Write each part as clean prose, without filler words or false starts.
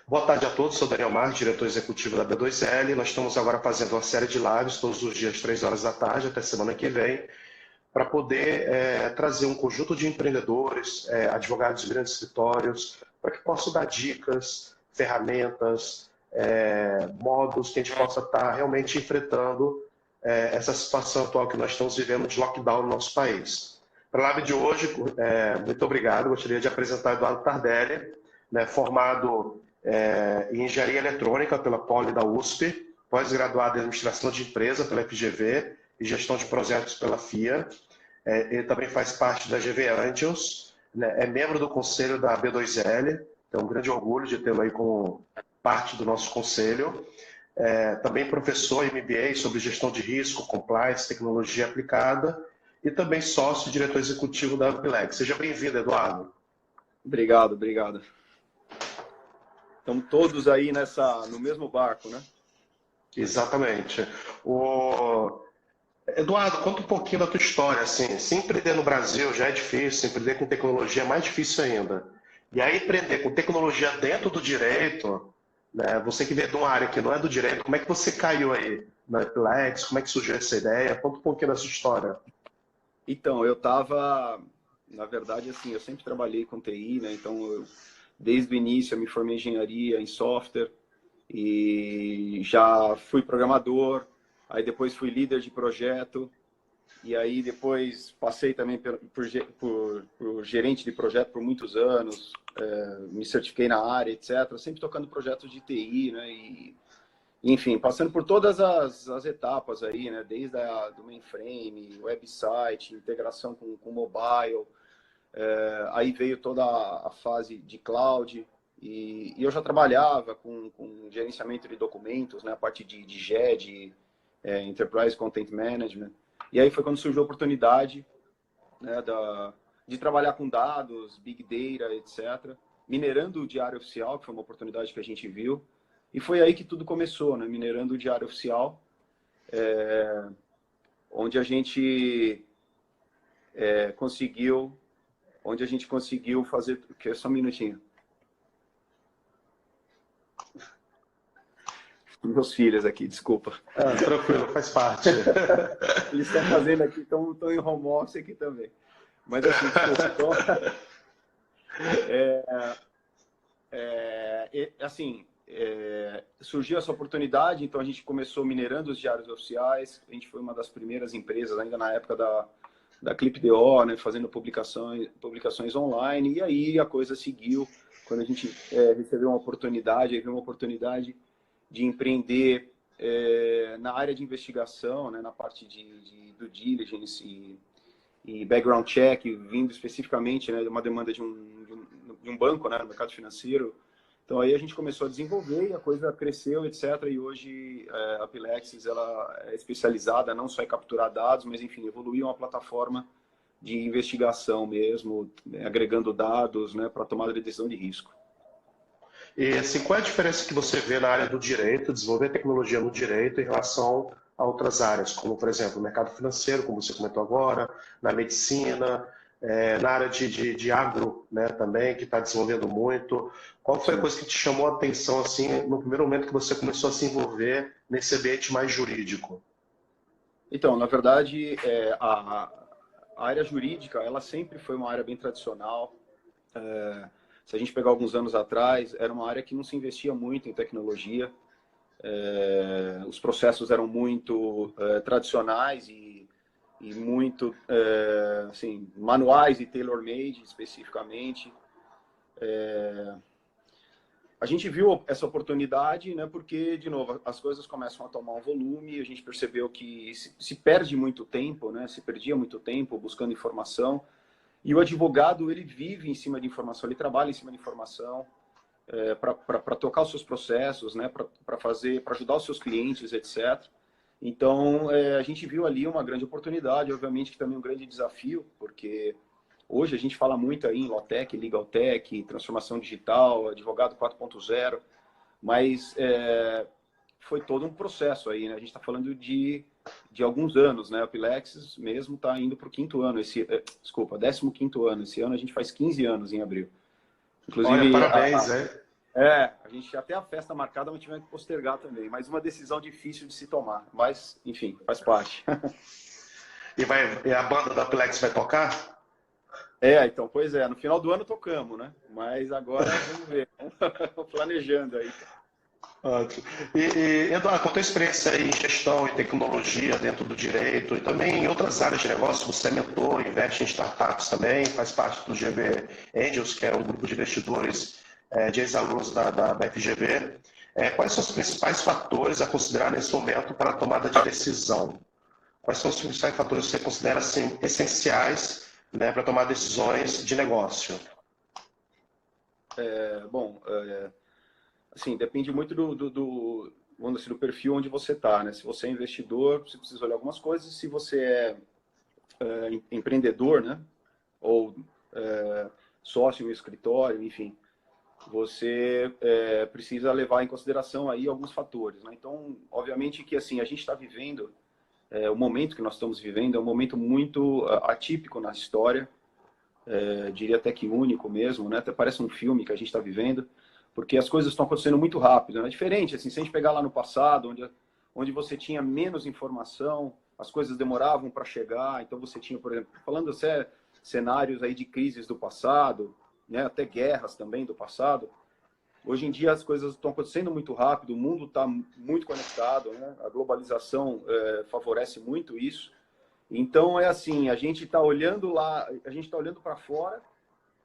Boa tarde a todos, sou Daniel Marques, diretor executivo da B2L. Nós estamos agora fazendo uma série de lives todos os dias, 3 horas da tarde, até semana que vem, para poder trazer um conjunto de empreendedores, advogados de grandes escritórios, para que possam dar dicas, ferramentas, modos que a gente possa estar realmente enfrentando essa situação atual que nós estamos vivendo de lockdown no nosso país. Para a live de hoje, muito obrigado. Gostaria de apresentar Eduardo Tardelli, formado em Engenharia Eletrônica pela Poli da USP, pós-graduado em Administração de Empresa pela FGV e Gestão de Projetos pela FIA. Ele também faz parte da GV Angels, é membro do conselho da B2L, então é um grande orgulho de tê-lo aí como parte do nosso conselho. Também professor MBA sobre gestão de risco, compliance, tecnologia aplicada e também sócio e diretor executivo da Apilex. Seja bem-vindo, Eduardo. Obrigado. Estamos todos aí no mesmo barco, né? Exatamente. Eduardo, conta um pouquinho da tua história. Assim, se empreender no Brasil já é difícil, empreender com tecnologia é mais difícil ainda. E aí empreender com tecnologia dentro do direito, né? Você que vem de uma área que não é do direito, como é que você caiu aí na Apilex? Como é que surgiu essa ideia? Conta um pouquinho da sua história. Então, na verdade, assim, eu sempre trabalhei com TI, né? Então, desde o início, eu me formei em engenharia, em software, e já fui programador, aí depois fui líder de projeto, e aí depois passei também por gerente de projeto por muitos anos, me certifiquei na área, etc. Sempre tocando projetos de TI, né? Enfim, passando por todas as etapas aí, né? Desde do mainframe, website, integração com mobile, aí veio toda a fase de cloud, e eu já trabalhava com gerenciamento de documentos, né? A parte de GE, Enterprise Content Management. E aí foi quando surgiu a oportunidade, né, de trabalhar com dados, Big Data, etc. Minerando o Diário Oficial, que foi uma oportunidade que a gente viu. E foi aí que tudo começou, né? Minerando o Diário Oficial, onde a gente conseguiu fazer... Só um minutinho. Meus filhos aqui, desculpa. Tranquilo, faz parte. Eles estão fazendo aqui, estão em home office aqui também. Mas assim, desculpa. Surgiu essa oportunidade, então a gente começou minerando os diários oficiais. A gente foi uma das primeiras empresas, ainda na época da ClipDO, né, fazendo publicações online. E aí a coisa seguiu, quando a gente recebeu uma oportunidade, aí veio uma oportunidade de empreender na área de investigação, né, na parte de due diligence e background check, vindo especificamente, né, de uma demanda de um banco, né, no mercado financeiro. Então aí a gente começou a desenvolver e a coisa cresceu, etc. E hoje a Apilex ela é especializada não só em capturar dados, mas enfim, evoluiu uma plataforma de investigação mesmo, né, agregando dados, né, para tomada de decisão de risco. E assim, qual é a diferença que você vê na área do direito, desenvolver tecnologia no direito em relação a outras áreas, como, por exemplo, o mercado financeiro, como você comentou agora, na medicina, na área de agro, né, também, que está desenvolvendo muito. Qual foi a coisa que te chamou a atenção, assim, no primeiro momento que você começou a se envolver nesse ambiente mais jurídico? Então, na verdade, a área jurídica, ela sempre foi uma área bem tradicional. Se a gente pegar alguns anos atrás, era uma área que não se investia muito em tecnologia. Os processos eram muito tradicionais e muito assim, manuais e tailor-made, especificamente. A gente viu essa oportunidade, né, porque, de novo, as coisas começam a tomar um volume e a gente percebeu que se perde muito tempo, né, se perdia muito tempo buscando informação. E o advogado, ele vive em cima de informação, ele trabalha em cima de informação para tocar os seus processos, né, para ajudar os seus clientes, etc. Então, a gente viu ali uma grande oportunidade, obviamente que também um grande desafio, porque hoje a gente fala muito aí em Lawtech, Legaltech, transformação digital, advogado 4.0, mas foi todo um processo aí, né? A gente está falando de alguns anos, né? A Apilex mesmo está indo para o 5º ano, 15º ano. Esse ano a gente faz 15 anos em abril. Inclusive, olha, parabéns, A gente até a festa marcada, mas tivemos que postergar também. Mas uma decisão difícil de se tomar. Mas, enfim, faz parte. E a banda da Plex vai tocar? Então, pois é. No final do ano tocamos, né? Mas agora vamos ver. Planejando aí. Ótimo. Eduardo, com a tua experiência aí em gestão e tecnologia dentro do direito e também em outras áreas de negócio, você é mentor, investe em startups também, faz parte do GV Angels, que é um grupo de investidores de ex-alunos da FGV. Quais são os principais fatores a considerar nesse momento para a tomada de decisão? Quais são os principais fatores que você considera assim, essenciais, né, para tomar decisões de negócio? Assim, depende muito vamos dizer, do perfil onde você está, né? Se você é investidor, você precisa olhar algumas coisas. Se você é empreendedor, né? Ou sócio em um escritório, enfim, você precisa levar em consideração aí alguns fatores, né? Então, obviamente que assim a gente está vivendo o momento que nós estamos vivendo é um momento muito atípico na história, diria até que único mesmo, né? Até parece um filme que a gente está vivendo, porque as coisas estão acontecendo muito rápido, né? É diferente, assim, se a gente pegar lá no passado, onde você tinha menos informação, as coisas demoravam para chegar, então você tinha, por exemplo, falando cenários aí de crises do passado, né? Até guerras também do passado. Hoje em dia as coisas estão acontecendo muito rápido, o mundo está muito conectado, né? A globalização favorece muito isso. Então é assim, a gente está olhando para fora,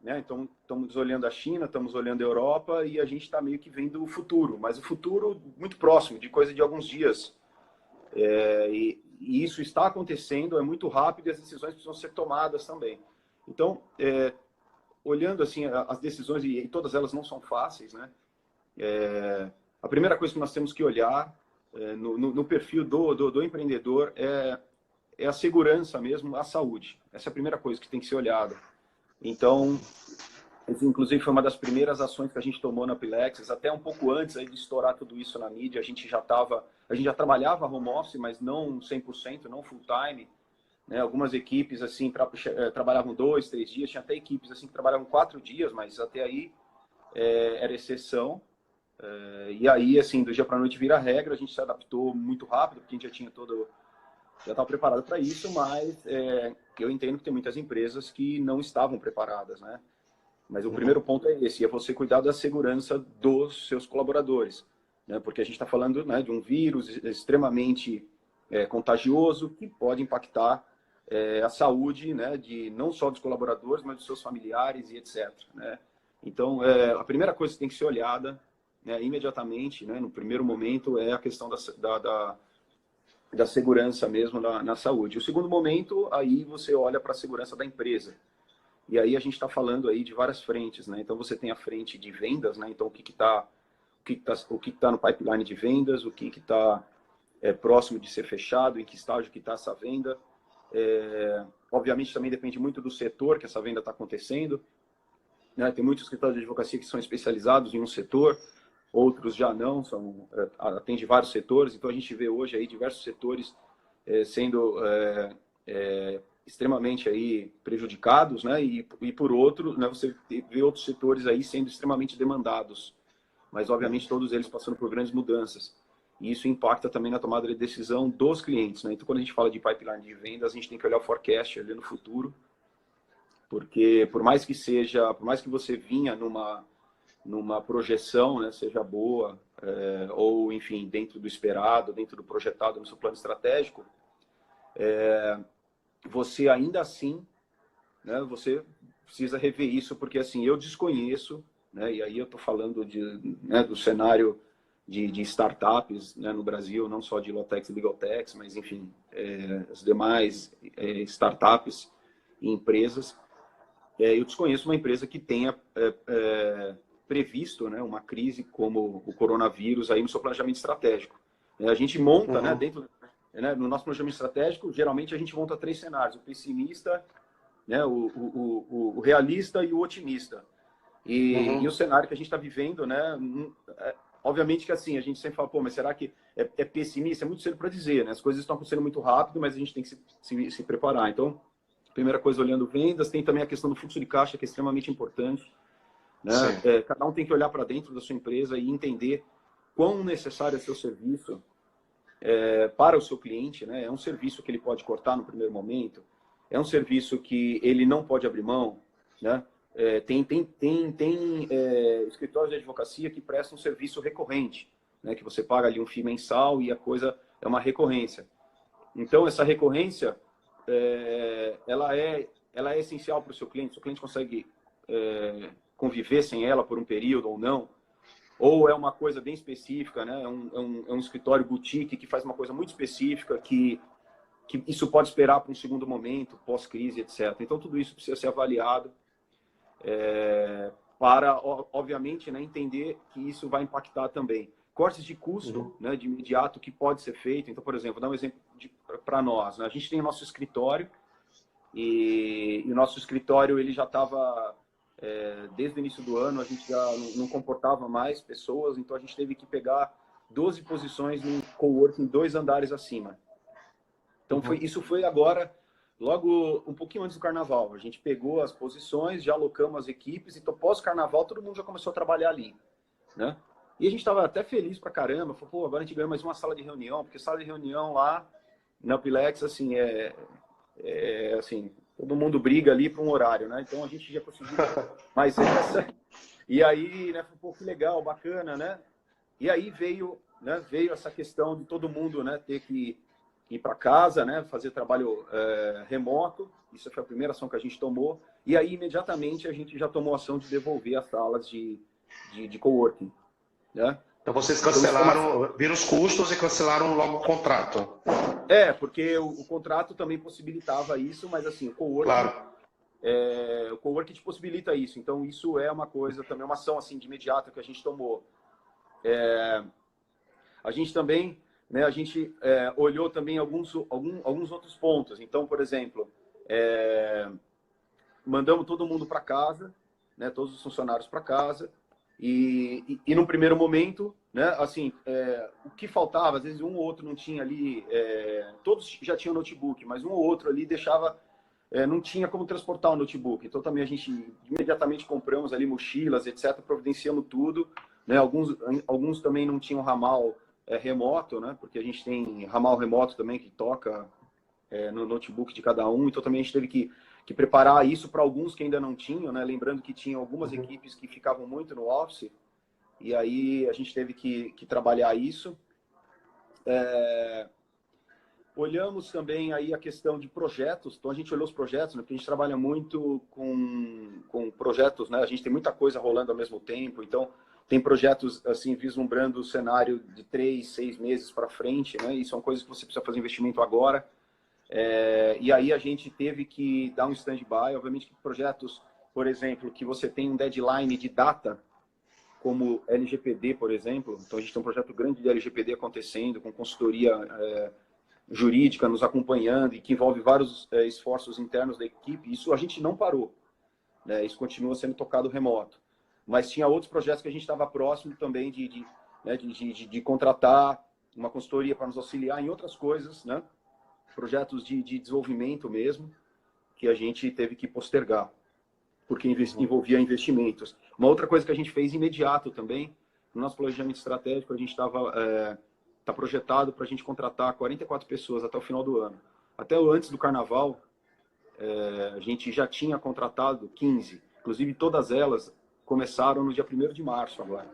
né? Então estamos olhando a China, estamos olhando a Europa e a gente está meio que vendo o futuro, mas o futuro muito próximo, de coisa de alguns dias. E isso está acontecendo, é muito rápido e as decisões precisam ser tomadas também. Então, olhando assim as decisões, e todas elas não são fáceis, né? A primeira coisa que nós temos que olhar no perfil do empreendedor é a segurança mesmo, a saúde. Essa é a primeira coisa que tem que ser olhada. Então, inclusive foi uma das primeiras ações que a gente tomou na Pilexis, até um pouco antes aí de estourar tudo isso na mídia, a gente já trabalhava home office, mas não 100%, não full time, né? Algumas equipes assim trabalhavam 2, 3 dias, tinha até equipes assim que trabalhavam 4 dias, mas até aí era exceção. E aí, assim, do dia para a noite vira regra, a gente se adaptou muito rápido, porque a gente já estava preparado para isso, mas eu entendo que tem muitas empresas que não estavam preparadas, né? Mas o primeiro ponto é esse, é você cuidar da segurança dos seus colaboradores, né? Porque a gente está falando, né, de um vírus extremamente contagioso que pode impactar a saúde, né, não só dos colaboradores, mas dos seus familiares e etc, né? Então, a primeira coisa que tem que ser olhada, né, imediatamente, né, no primeiro momento, é a questão da segurança mesmo na saúde. O segundo momento, aí você olha para a segurança da empresa. E aí a gente está falando aí de várias frentes, né? Então você tem a frente de vendas, né? Então o que tá no pipeline de vendas, o que está próximo de ser fechado, em que estágio que está essa venda. Obviamente também depende muito do setor que essa venda está acontecendo, né? Tem muitos escritórios de advocacia que são especializados em um setor, outros já não, atende vários setores. Então a gente vê hoje aí diversos setores sendo extremamente aí prejudicados, né? E por outro, né, você vê outros setores aí sendo extremamente demandados, mas obviamente todos eles passando por grandes mudanças. E isso impacta também na tomada de decisão dos clientes, né? Então quando a gente fala de pipeline de vendas, a gente tem que olhar o forecast ali no futuro, porque por mais que você vinha numa projeção, né, seja boa, ou enfim, dentro do esperado, dentro do projetado no seu plano estratégico, você ainda assim, né, você precisa rever isso, porque assim, eu desconheço, né, e aí eu estou falando do cenário de startups, né, no Brasil, não só de Lotex e Legaltex, mas enfim, as demais startups e empresas. Eu desconheço uma empresa que tenha previsto, né, uma crise como o coronavírus aí no seu planejamento estratégico. A gente monta, né, no nosso planejamento estratégico, geralmente a gente monta 3 cenários: o pessimista, né, o realista e o otimista. E o cenário que a gente está vivendo, né, obviamente que assim, a gente sempre fala, pô, mas será que é pessimista? É muito cedo para dizer, né? As coisas estão acontecendo muito rápido, mas a gente tem que se preparar. Então, primeira coisa, olhando vendas, tem também a questão do fluxo de caixa, que é extremamente importante. né? Cada um tem que olhar para dentro da sua empresa e entender quão necessário é seu serviço para o seu cliente, né? É um serviço que ele pode cortar no primeiro momento, é um serviço que ele não pode abrir mão, né? Tem escritórios de advocacia que prestam um serviço recorrente, né? Que você paga ali um FII mensal e a coisa é uma recorrência. Então, essa recorrência, ela é essencial para o seu cliente. O seu cliente consegue conviver sem ela por um período ou não, ou é uma coisa bem específica, né? É um escritório boutique que faz uma coisa muito específica, que isso pode esperar para um segundo momento, pós-crise, etc. Então, tudo isso precisa ser avaliado para, obviamente, né, entender que isso vai impactar também. Cortes de custo, né, de imediato, que pode ser feito. Então, por exemplo, vou dar um exemplo para nós, né? A gente tem o nosso escritório e o nosso escritório ele já estava... desde o início do ano, a gente já não comportava mais pessoas, então a gente teve que pegar 12 posições no coworking 2 andares acima. Então, isso foi agora, logo um pouquinho antes do carnaval. A gente pegou as posições, já alocamos as equipes, então pós-carnaval todo mundo já começou a trabalhar ali, né? E a gente estava até feliz pra caramba, falou, pô, agora a gente ganhou mais uma sala de reunião, porque sala de reunião lá na Pilex, assim, assim, todo mundo briga ali para um horário, né? Então a gente já conseguiu mais essa. E aí, né, pô, que legal, bacana, né? E aí veio essa questão de todo mundo, né, ter que ir para casa, né, fazer trabalho remoto. Isso foi a primeira ação que a gente tomou. E aí, imediatamente, a gente já tomou ação de devolver as salas de coworking, né? Então vocês cancelaram, viram os custos e cancelaram logo o contrato. Porque o contrato também possibilitava isso, mas assim, o coworking, claro. O coworking te possibilita isso. Então, isso é uma coisa, também uma ação assim, de imediato que a gente tomou. A gente também, né, olhou também alguns outros pontos. Então, por exemplo, mandamos todo mundo para casa, né, todos os funcionários para casa, e no primeiro momento, né, assim, o que faltava, às vezes um ou outro não tinha ali, todos já tinham notebook, mas um ou outro ali deixava, não tinha como transportar o notebook. Então também a gente imediatamente compramos ali mochilas, etc, providenciamos tudo, né, alguns também não tinham ramal remoto, né, porque a gente tem ramal remoto também que toca no notebook de cada um, então também a gente teve que preparar isso para alguns que ainda não tinham, né? Lembrando que tinha algumas equipes que ficavam muito no office, e aí a gente teve que trabalhar isso. Olhamos também aí a questão de projetos, então a gente olhou os projetos, né? Porque a gente trabalha muito com projetos, né? A gente tem muita coisa rolando ao mesmo tempo, então tem projetos assim vislumbrando o cenário de 3, 6 meses para frente, né? E são coisas que você precisa fazer investimento agora. E aí a gente teve que dar um stand-by. Obviamente que projetos, por exemplo, que você tem um deadline de data, como LGPD, por exemplo. Então a gente tem um projeto grande de LGPD acontecendo, com consultoria jurídica nos acompanhando e que envolve vários esforços internos da equipe. Isso a gente não parou, né? Isso continua sendo tocado remoto. Mas tinha outros projetos que a gente estava próximo também de contratar uma consultoria para nos auxiliar em outras coisas, né? Projetos de desenvolvimento mesmo, que a gente teve que postergar, porque envolvia investimentos. Uma outra coisa que a gente fez imediato também, no nosso planejamento estratégico, a gente tá projetado para a gente contratar 44 pessoas até o final do ano. Até antes do carnaval, a gente já tinha contratado 15. Inclusive, todas elas começaram no dia 1º de março agora.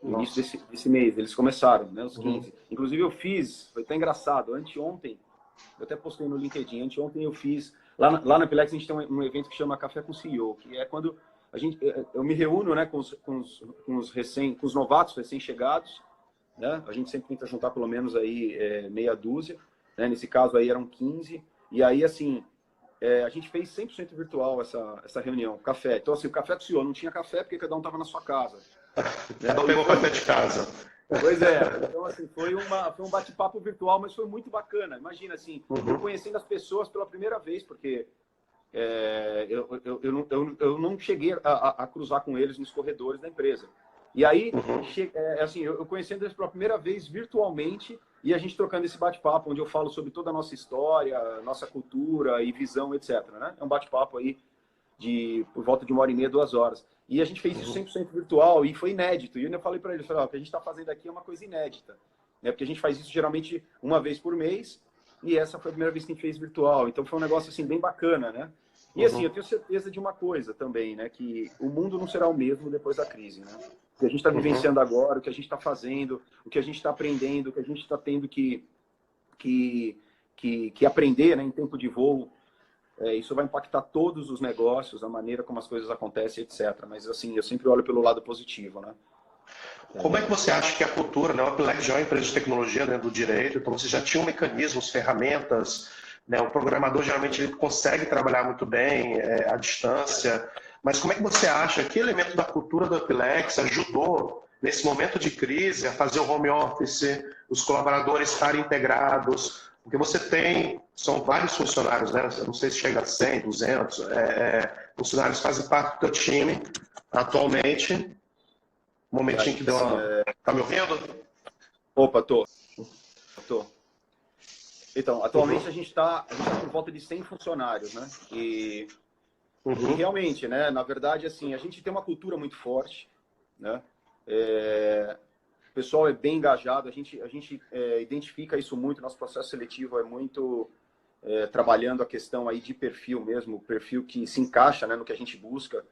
No início desse mês, eles começaram, né, os 15. Inclusive, eu fiz, foi até engraçado, anteontem, eu até postei no LinkedIn, anteontem eu fiz, lá na Pilex a gente tem um evento que chama Café com CEO, que é quando eu me reúno, né, com os novatos recém-chegados, né, a gente sempre tenta juntar pelo menos aí meia dúzia, né, nesse caso aí eram 15, e aí assim, a gente fez 100% virtual essa reunião, café. Então assim, o Café com o CEO não tinha café porque cada um estava na sua casa. Cada um pegou café de casa. Pois é, então assim, foi um bate-papo virtual, mas foi muito bacana. Imagina assim, eu conhecendo as pessoas pela primeira vez, porque eu não cheguei a cruzar com eles nos corredores da empresa. E aí, assim, eu conhecendo eles pela primeira vez virtualmente, e a gente trocando esse bate-papo, onde eu falo sobre toda a nossa história, nossa cultura e visão, etc. Né? É um bate-papo aí por volta de 1h30, 2 horas. E a gente fez isso 100% virtual e foi inédito. E eu falei para ele, o que a gente está fazendo aqui é uma coisa inédita, né? Porque a gente faz isso geralmente uma vez por mês e essa foi a primeira vez que a gente fez virtual. Então foi um negócio assim bem bacana, né? E assim, eu tenho certeza de uma coisa também, né? Que o mundo não será o mesmo depois da crise, né? O que a gente está vivenciando agora, o que a gente está fazendo, o que a gente está aprendendo, o que a gente está tendo que aprender, né, em tempo de voo, isso vai impactar todos os negócios, a maneira como as coisas acontecem, etc. Mas assim, eu sempre olho pelo lado positivo, né? Como é que você acha que a cultura, né? O Apilec já é uma empresa de tecnologia dentro do direito, então você já tinha mecanismos, ferramentas, né? O programador geralmente ele consegue trabalhar muito bem à distância, mas como é que você acha que elemento da cultura do Apilec ajudou nesse momento de crise a fazer o home office, os colaboradores estarem integrados? Porque você tem, são vários funcionários, né? Eu não sei se chega a 100, 200 funcionários que fazem parte do teu time atualmente. Um momentinho que deu uma... Tá me ouvindo? Opa, tô. Então, atualmente a gente tá por volta de 100 funcionários, né? E realmente, né? Na verdade, assim, a gente tem uma cultura muito forte, né? O pessoal é bem engajado, a gente identifica isso muito, nosso processo seletivo é muito trabalhando a questão aí de perfil mesmo, perfil que se encaixa, né, no que a gente busca,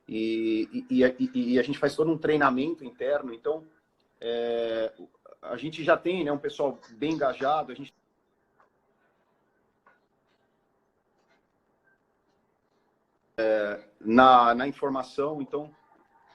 e a gente faz todo um treinamento interno, então a gente já tem, né, um pessoal bem engajado, a gente na informação, então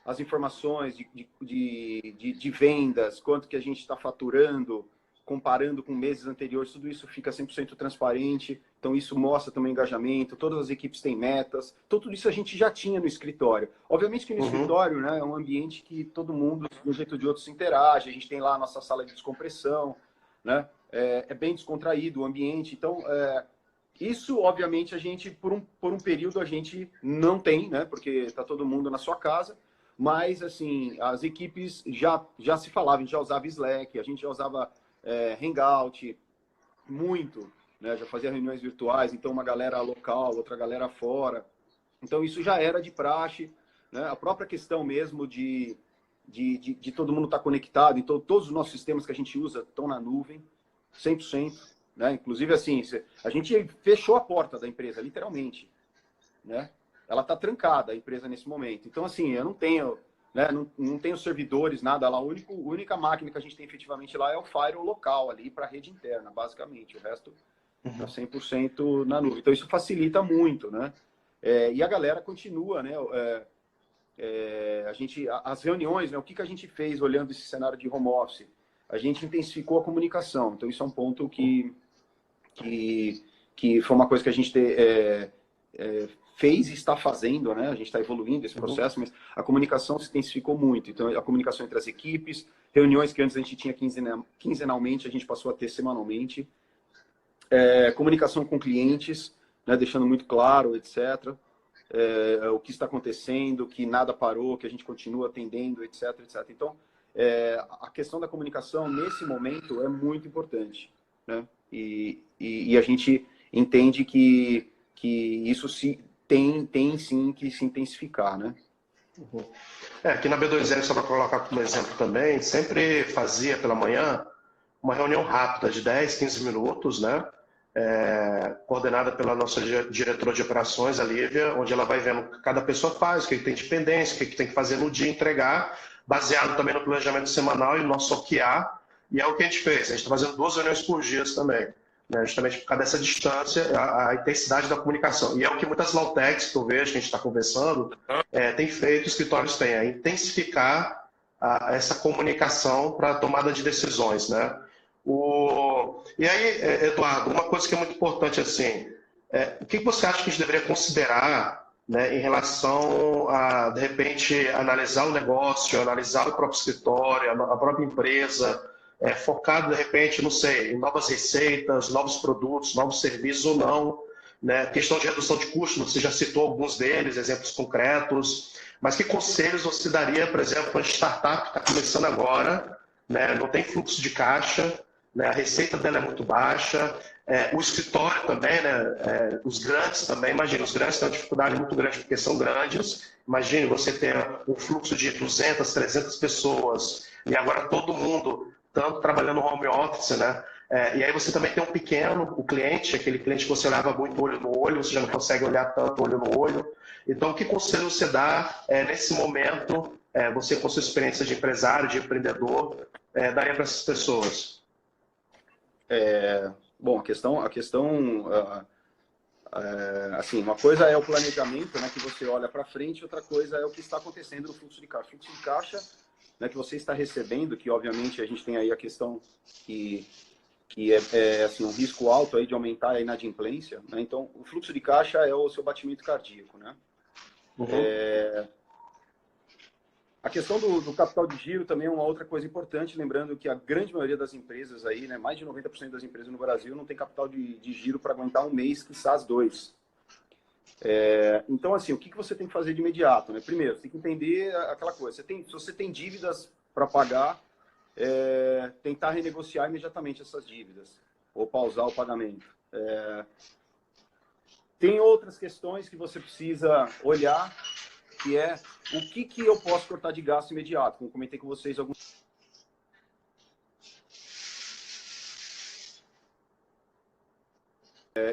as informações de vendas, quanto que a gente está faturando, comparando com meses anteriores, tudo isso fica 100% transparente. Então, isso mostra também engajamento, todas as equipes têm metas. Então, tudo isso a gente já tinha no escritório. Obviamente que no escritório, né, é um ambiente que todo mundo, de um jeito ou de outro, se interage. A gente tem lá a nossa sala de descompressão, né? É bem descontraído o ambiente. Então, isso, obviamente, a gente, por um período, a gente não tem, né? Porque está todo mundo na sua casa. Mas, assim, as equipes já se falavam, a gente já usava Slack, a gente já usava Hangout, muito, né? Já fazia reuniões virtuais, então uma galera local, outra galera fora. Então, isso já era de praxe, né? A própria questão mesmo de todo mundo estar conectado, então todos os nossos sistemas que a gente usa estão na nuvem, 100%, né? Inclusive, assim, a gente fechou a porta da empresa, literalmente, né? Ela está trancada, a empresa, nesse momento. Então, assim, eu não tenho, né, não tenho servidores, nada lá. A única máquina que a gente tem efetivamente lá é o firewall local ali para a rede interna, basicamente. O resto está 100% na nuvem. Então, isso facilita muito, né? E a galera continua, né? As reuniões, né? O que a gente fez olhando esse cenário de home office? A gente intensificou a comunicação. Então, isso é um ponto que foi uma coisa que a gente fez e está fazendo, né? A gente está evoluindo esse processo, mas a comunicação se intensificou muito. Então, a comunicação entre as equipes, reuniões que antes a gente tinha quinzenalmente, a gente passou a ter semanalmente. Comunicação com clientes, né? Deixando muito claro, etc. O que está acontecendo, que nada parou, que a gente continua atendendo, etc, etc. Então, a questão da comunicação, nesse momento, é muito importante, né? E a gente entende que isso tem sim que se intensificar, né? Aqui na B2L, só para colocar como exemplo também, sempre fazia pela manhã uma reunião rápida de 10, 15 minutos, né? Coordenada pela nossa diretora de operações, a Lívia, onde ela vai vendo o que cada pessoa faz, o que tem de pendência, o que tem que fazer no dia, entregar, baseado também no planejamento semanal e no nosso OKR, e é o que a gente fez. A gente está fazendo 2 reuniões por dia também, né? Justamente por causa dessa distância, a intensidade da comunicação. E é o que muitas Lautechs que eu vejo, que a gente está conversando, tem feito, os escritórios têm, intensificar essa comunicação para a tomada de decisões, né? E aí, Eduardo, uma coisa que é muito importante, assim, o que você acha que a gente deveria considerar, né, em relação a, de repente, analisar o negócio, analisar o próprio escritório, a própria empresa, focado, de repente, não sei, em novas receitas, novos produtos, novos serviços ou não, né? Questão de redução de custos, você já citou alguns deles, exemplos concretos, mas que conselhos você daria, por exemplo, para uma startup que está começando agora, né, não tem fluxo de caixa, né? A receita dela é muito baixa, o escritório também, né? Os grandes também, imagina, os grandes têm uma dificuldade muito grande porque são grandes. Imagine você ter um fluxo de 200, 300 pessoas e agora todo mundo tanto trabalhando no home office, né? E aí você também tem um pequeno, o cliente, aquele cliente que você olhava muito olho no olho, você já não consegue olhar tanto olho no olho. Então, que conselho você dá nesse momento, você com sua experiência de empresário, de empreendedor, daria para essas pessoas? Bom, assim, uma coisa é o planejamento, né, que você olha para frente, outra coisa é o que está acontecendo no fluxo de caixa. O fluxo de caixa, né, que você está recebendo, que obviamente a gente tem aí a questão que assim, um risco alto aí de aumentar a inadimplência, né? Então, o fluxo de caixa é o seu batimento cardíaco, né? Uhum. A questão do capital de giro também é uma outra coisa importante, lembrando que a grande maioria das empresas aí, né, mais de 90% das empresas no Brasil não tem capital de giro para aguentar um mês, quiçá 2. Então, assim, o que você tem que fazer de imediato, né? Primeiro, você tem que entender aquela coisa. Se você tem dívidas para pagar, tentar renegociar imediatamente essas dívidas ou pausar o pagamento. Tem outras questões que você precisa olhar, que é o que eu posso cortar de gasto imediato, como comentei com vocês alguns.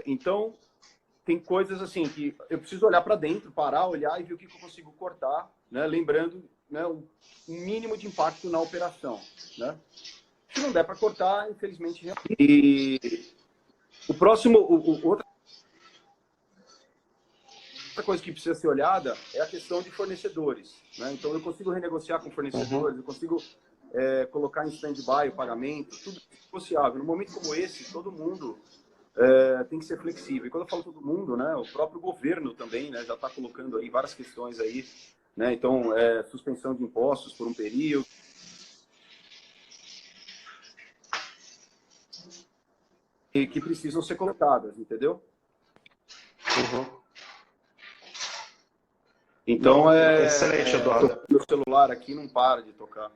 Então, tem coisas assim que eu preciso olhar para dentro, parar, olhar e ver o que eu consigo cortar, né? Lembrando, né, o mínimo de impacto na operação, né? Se não der para cortar, infelizmente. E o próximo, outra coisa que precisa ser olhada é a questão de fornecedores, né? Então, eu consigo renegociar com fornecedores, eu consigo colocar em stand-by o pagamento, tudo negociável. Num momento como esse, todo mundo tem que ser flexível. E quando eu falo todo mundo, né, o próprio governo também, né, já está colocando aí várias questões aí, né? Então, suspensão de impostos por um período. E que precisam ser colocadas, entendeu? Uhum. Então, excelente, Eduardo. meu celular aqui não para de tocar.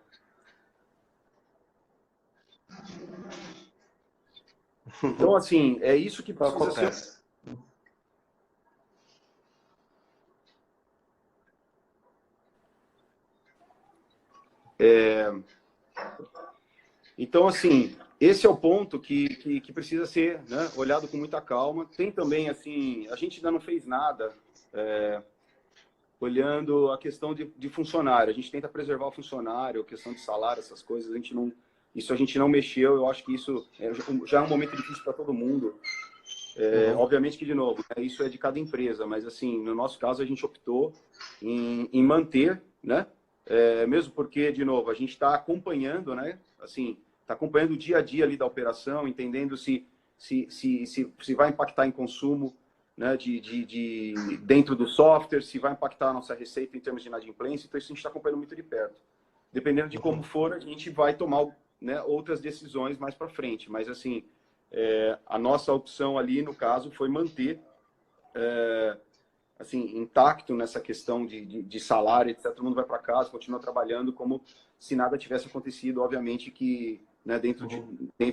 Então, assim, é isso que precisa ser. Então, assim, esse é o ponto que precisa ser, né, olhado com muita calma. Tem também, assim, a gente ainda não fez nada olhando a questão de funcionário. A gente tenta preservar o funcionário, a questão de salário, essas coisas, isso a gente não mexeu. Eu acho que isso já é um momento difícil para todo mundo. Obviamente que, de novo, né, isso é de cada empresa, mas, assim, no nosso caso, a gente optou em manter, né? Mesmo porque, de novo, a gente está acompanhando, né? Assim, está acompanhando o dia a dia ali da operação, entendendo se vai impactar em consumo, né, dentro do software, se vai impactar a nossa receita em termos de inadimplência. Então, isso a gente está acompanhando muito de perto. Dependendo de como for, a gente vai tomar, né, outras decisões mais para frente. Mas, assim, a nossa opção ali, no caso, foi manter assim, intacto nessa questão de salário, etc. Todo mundo vai para casa, continua trabalhando como se nada tivesse acontecido, obviamente que, né, dentro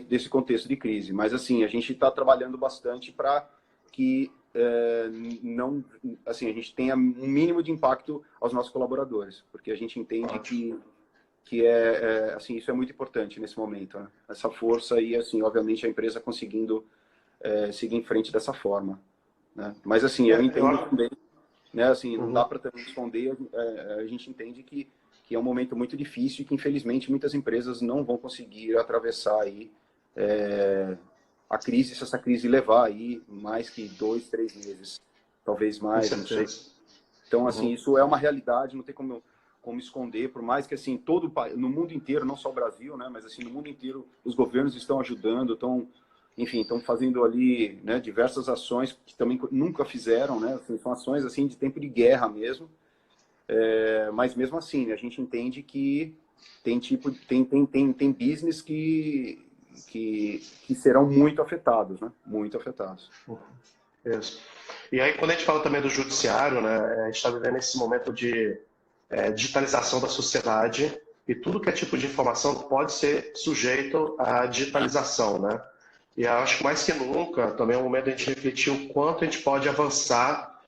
desse contexto de crise. Mas, assim, a gente está trabalhando bastante para que não, assim, a gente tenha um mínimo de impacto aos nossos colaboradores, porque a gente entende que assim, isso é muito importante nesse momento, né? Essa força e, assim, obviamente a empresa conseguindo seguir em frente dessa forma, né? Mas, assim, eu entendo também, né, assim, não dá para também esconder, a gente entende que é um momento muito difícil e que, infelizmente, muitas empresas não vão conseguir atravessar aí a crise, se essa crise levar aí mais que 2, 3 meses, talvez mais, não sei. Então, assim, isso é uma realidade, não tem como esconder, por mais que, assim, no mundo inteiro, não só o Brasil, né, mas, assim, no mundo inteiro, os governos estão ajudando, estão fazendo ali, né, diversas ações que também nunca fizeram, né, assim, são ações, assim, de tempo de guerra mesmo, mas mesmo assim, a gente entende que tem business que serão muito afetados, né, muito afetados. Isso. E aí, quando a gente fala também do judiciário, né, a gente está vivendo esse momento de digitalização da sociedade, e tudo que é tipo de informação pode ser sujeito à digitalização, né? E eu acho que mais que nunca também é o momento de a gente refletir o quanto a gente pode avançar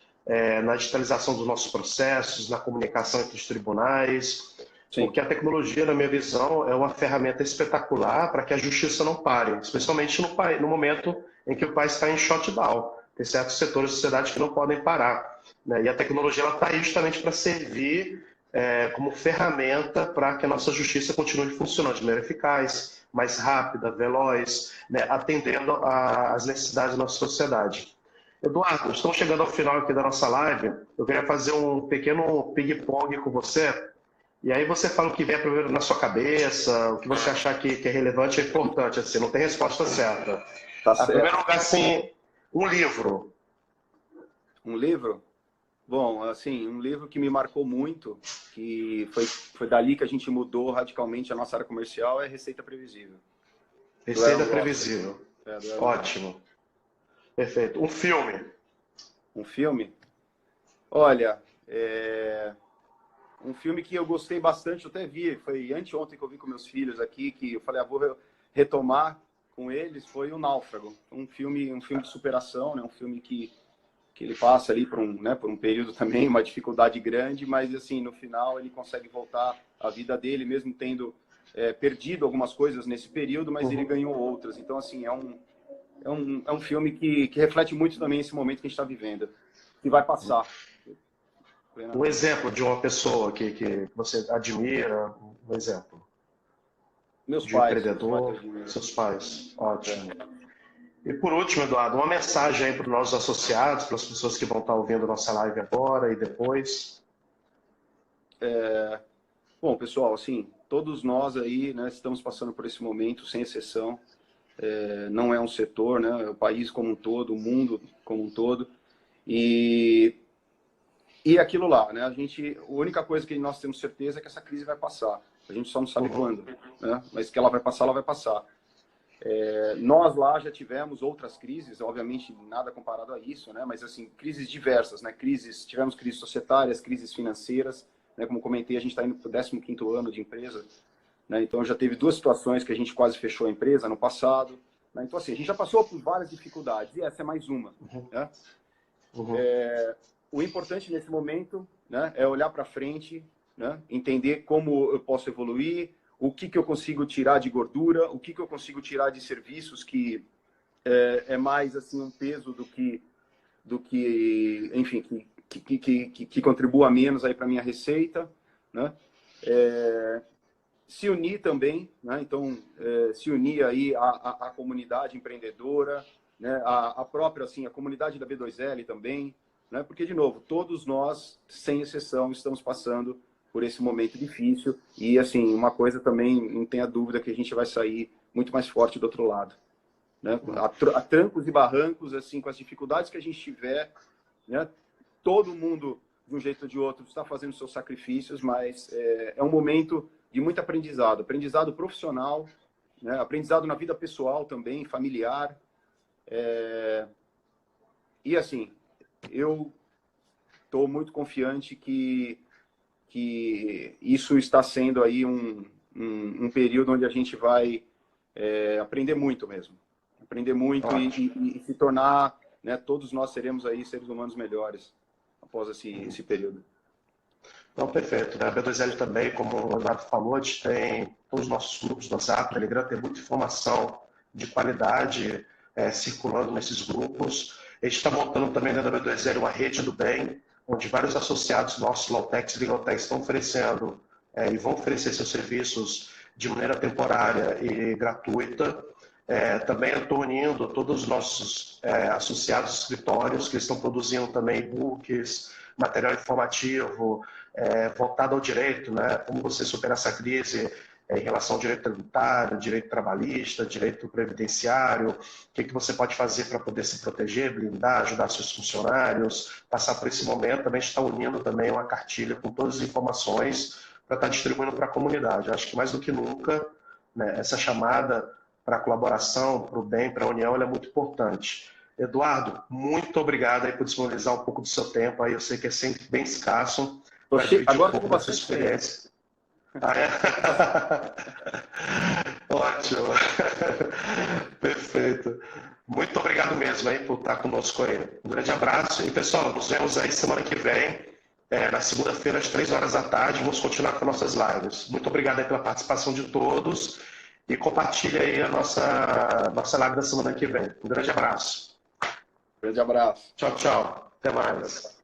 na digitalização dos nossos processos, na comunicação entre os tribunais, Sim. porque a tecnologia, na minha visão, é uma ferramenta espetacular para que a justiça não pare, especialmente no momento em que o país está em shutdown. Tem certos setores da sociedade que não podem parar, né? E a tecnologia está aí justamente para servir como ferramenta para que a nossa justiça continue funcionando de maneira eficaz, mais rápida, veloz, né? Atendendo às necessidades da nossa sociedade. Eduardo, estamos chegando ao final aqui da nossa live. Eu queria fazer um pequeno ping-pong com você. E aí você fala o que vier primeiro na sua cabeça, o que você achar que é relevante e importante, assim, não tem resposta certa. Tá A primeiro certo. lugar, assim, um livro. Um livro? Bom, assim, um livro que me marcou muito, que foi dali que a gente mudou radicalmente a nossa área comercial, é Receita Previsível. Do Receita Aaron Ross. Previsível. Do Aaron Ross. Ótimo. Perfeito. Um filme. Um filme? Olha, um filme que eu gostei bastante, eu até vi, foi anteontem que eu vi com meus filhos aqui, que eu falei, vou retomar com eles, foi O Náufrago. Um filme de superação, né? Um filme que ele passa ali por um período também, uma dificuldade grande, mas assim, no final ele consegue voltar à vida dele, mesmo tendo perdido algumas coisas nesse período, mas ele ganhou outras. Então, assim, é um filme que reflete muito também esse momento que a gente está vivendo, que vai passar. Um exemplo de uma pessoa que você admira, um exemplo. Meus De um pais. empreendedor, seus pais. Ótimo. E por último, Eduardo, uma mensagem aí para os nossos associados, para as pessoas que vão estar ouvindo nossa live agora e depois. Bom, pessoal, assim, todos nós aí, né, estamos passando por esse momento, sem exceção. Não é um setor, né, é o país como um todo, o mundo como um todo. E aquilo lá, né, a única coisa que nós temos certeza é que essa crise vai passar. A gente só não sabe quando, né, mas que ela vai passar, ela vai passar. Nós lá já tivemos outras crises, obviamente nada comparado a isso, né? Mas assim, crises diversas, né? Tivemos crises societárias, crises financeiras, né? Como comentei, a gente está indo para o 15º ano de empresa, né? Então já teve 2 situações que a gente quase fechou a empresa no passado, né? Então assim, a gente já passou por várias dificuldades e essa é mais uma, né? O importante nesse momento, né, é olhar para frente, né? Entender como eu posso evoluir, o que eu consigo tirar de gordura, o que eu consigo tirar de serviços que é mais assim um peso do que enfim, que contribua menos aí para minha receita, né? Se unir também, né? Então se unir aí à comunidade empreendedora, né? A própria assim a comunidade da B2L também, né? Porque de novo todos nós sem exceção estamos passando por esse momento difícil e assim uma coisa também não tenha dúvida que a gente vai sair muito mais forte do outro lado, né? A trancos e barrancos, assim, com as dificuldades que a gente tiver, né? Todo mundo de um jeito ou de outro está fazendo seus sacrifícios, mas é um momento de muito aprendizado profissional, né? Aprendizado na vida pessoal também, familiar, e assim eu estou muito confiante que isso está sendo aí um período onde a gente vai aprender muito mesmo. Aprender muito e se tornar, né, todos nós seremos aí seres humanos melhores após esse período. Então, perfeito. A B2L também, como o Eduardo falou, a gente tem todos os nossos grupos do WhatsApp, Telegram, tem muita informação de qualidade circulando nesses grupos. A gente está montando também dentro da B2L uma rede do bem, onde vários associados nossos, Lawtechs e Legaltechs, estão oferecendo e vão oferecer seus serviços de maneira temporária e gratuita. Também estou unindo todos os nossos associados escritórios, que estão produzindo também e-books, material informativo, voltado ao direito, né? Como você supera essa crise em relação ao direito tributário, direito trabalhista, direito previdenciário, o que você pode fazer para poder se proteger, blindar, ajudar seus funcionários, passar por esse momento. Também está unindo também uma cartilha com todas as informações para estar distribuindo para a comunidade. Eu acho que mais do que nunca, né, essa chamada para a colaboração, para o bem, para a união, ela é muito importante. Eduardo, muito obrigado aí por disponibilizar um pouco do seu tempo. Aí eu sei que é sempre bem escasso para dividir um pouco da sua experiência. Ah, é? Ótimo. Perfeito. Muito obrigado mesmo aí por estar conosco aí. Um grande abraço. E, pessoal, nos vemos aí semana que vem, na segunda-feira, às 3 horas da tarde. Vamos continuar com nossas lives. Muito obrigado aí pela participação de todos. E compartilhe aí a nossa live da semana que vem. Um grande abraço. Grande abraço. Tchau, tchau. Até mais.